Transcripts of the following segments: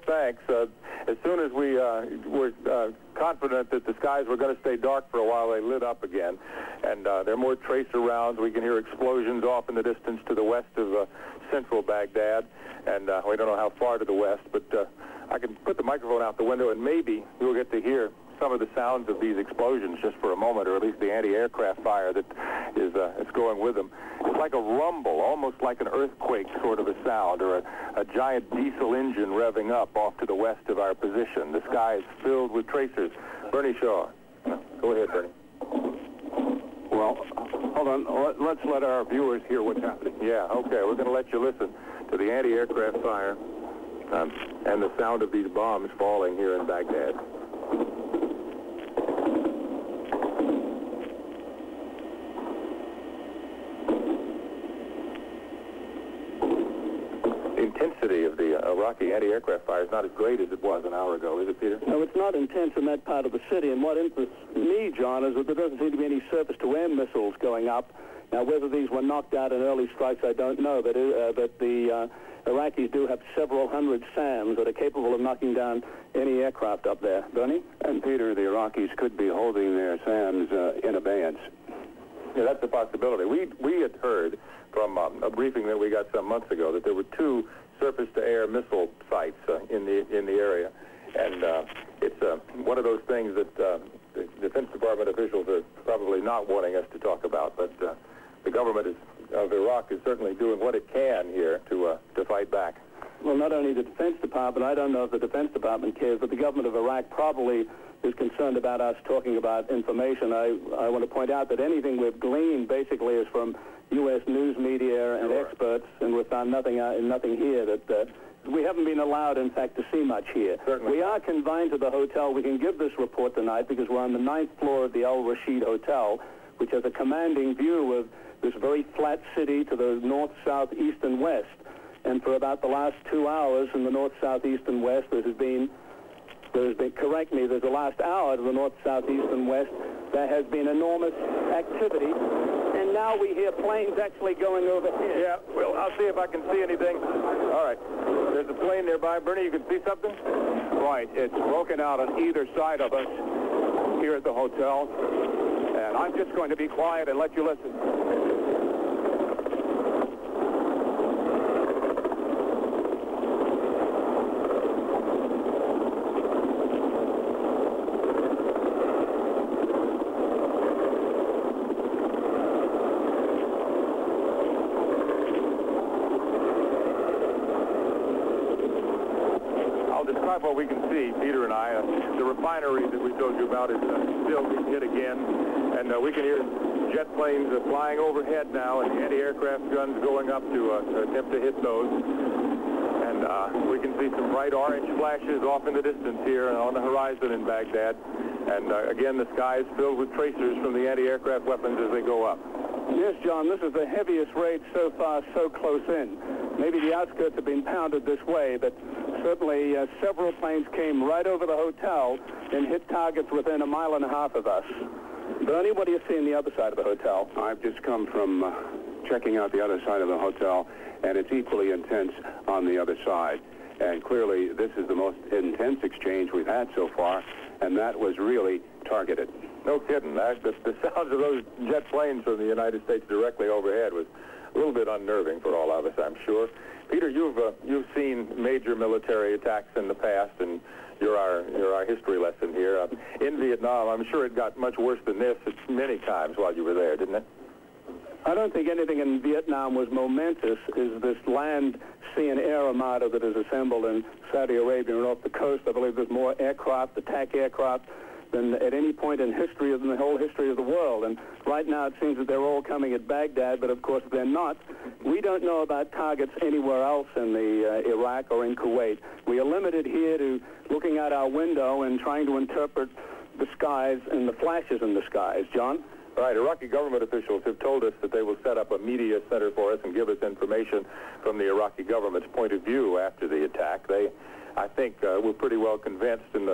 thanks. As soon as we were confident that the skies were going to stay dark for a while, they lit up again. And there are more tracer rounds. We can hear explosions off in the distance to the west of central Baghdad. And we don't know how far to the west, but I can put the microphone out the window, and maybe you'll get to hear some of the sounds of these explosions just for a moment, or at least the anti-aircraft fire that is going with them. It's like a rumble, almost like an earthquake sort of a sound, or a giant diesel engine revving up off to the west of our position. The sky is filled with tracers. Bernie Shaw. Go ahead, Bernie. Well, hold on. Let's let our viewers hear what's happening. Yeah, okay. We're going to let you listen to the anti-aircraft fire and the sound of these bombs falling here in Baghdad. Intensity of the Iraqi anti-aircraft fire is not as great as it was an hour ago, is it, Peter? No, it's not intense in that part of the city, and what interests me, John, is that there doesn't seem to be any surface-to-air missiles going up. Now, whether these were knocked out in early strikes, I don't know, but the Iraqis do have several hundred SAMs that are capable of knocking down any aircraft up there. Bernie? And, Peter, the Iraqis could be holding their SAMs in abeyance. Yeah, that's a possibility. We had heard from a briefing that we got some months ago that there were 2 surface-to-air missile sites in the area, and it's one of those things that the Defense Department officials are probably not wanting us to talk about, but the government of Iraq is certainly doing what it can here to fight back. Well, not only the Defense Department, I don't know if the Defense Department cares, but the government of Iraq probably is concerned about us talking about information. I want to point out that anything we've gleaned basically is from U.S. news media and experts, and we found nothing here that we haven't been allowed, in fact, to see much here. Certainly. We are confined to the hotel. We can give this report tonight because we're on the 9th floor of the Al Rashid Hotel, which has a commanding view of this very flat city to the north, south, east, and west. And for about the last 2 hours in the north, south, east, and west, there's the last hour to the north, south, east, and west, there has been enormous activity. And now we hear planes actually going over here. Yeah, well, I'll see if I can see anything. All right. There's a plane nearby. Bernie, you can see something? Right. It's broken out on either side of us here at the hotel. And I'm just going to be quiet and let you listen. What we can see, Peter and I, the refinery that we told you about is still being hit again, and we can hear jet planes flying overhead now, and the anti-aircraft guns going up to attempt to hit those. And we can see some bright orange flashes off in the distance here on the horizon in Baghdad. And again, the sky is filled with tracers from the anti-aircraft weapons as they go up. Yes, John, this is the heaviest raid so far, so close in. Maybe the outskirts have been pounded this way, but certainly several planes came right over the hotel and hit targets within 1.5 miles of us. Bernie, what do you see on the other side of the hotel? I've just come from checking out the other side of the hotel, and it's equally intense on the other side. And clearly, this is the most intense exchange we've had so far, and that was really targeted. No kidding. The sounds of those jet planes from the United States directly overhead was a little bit unnerving for all of us, I'm sure. Peter, you've seen major military attacks in the past, and you're our history lesson here. In Vietnam, I'm sure it got much worse than this many times while you were there, didn't it? I don't think anything in Vietnam was momentous. Is this land, sea, and air armada that is assembled in Saudi Arabia and off the coast. I believe there's more aircraft, attack aircraft, than at any point in history, in the whole history of the world. And right now it seems that they're all coming at Baghdad, but of course they're not. We don't know about targets anywhere else in the Iraq or in Kuwait. We are limited here to looking out our window and trying to interpret the skies and the flashes in the skies. John? Right. Iraqi government officials have told us that they will set up a media center for us and give us information from the Iraqi government's point of view after the attack. They, I think, were pretty well convinced in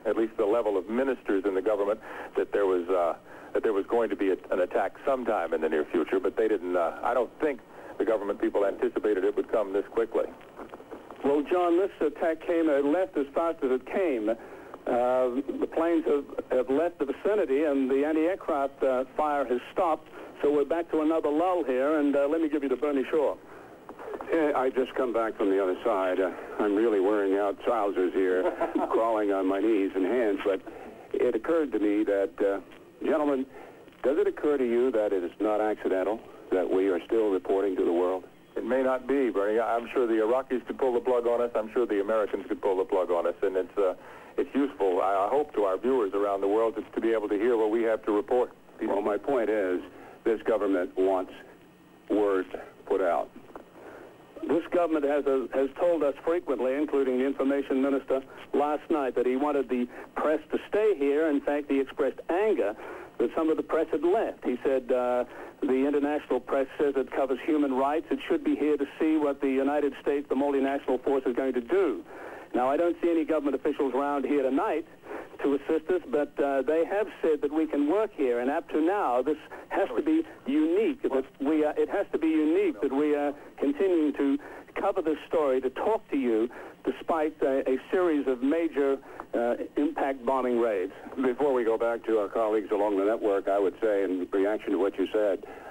at least the level of ministers in the government that there was going to be an attack sometime in the near future, but they didn't. I don't think the government people anticipated it would come this quickly. Well, John, this attack left as fast as it came. The planes have left the vicinity, and the anti-aircraft fire has stopped. So we're back to another lull here, and let me give you to Bernie Shaw. I just come back from the other side. I'm really wearing out trousers here, crawling on my knees and hands. But it occurred to me that, gentlemen, does it occur to you that it is not accidental that we are still reporting to the world? It may not be, Bernie. I'm sure the Iraqis could pull the plug on us. I'm sure the Americans could pull the plug on us, and it's useful, I hope, to our viewers around the world to be able to hear what we have to report. Well, my point is, this government wants word put out. This government has told us frequently, including the information minister last night, that he wanted the press to stay here. In fact, he expressed anger that some of the press had left. He said the international press says it covers human rights. It should be here to see what the United States, the multinational force, is going to do. Now, I don't see any government officials around here tonight to assist us, but they have said that we can work here, and up to now, this has to be unique. It has to be unique that we are continuing to cover this story, to talk to you, despite a series of major impact bombing raids. Before we go back to our colleagues along the network, I would say, in reaction to what you said,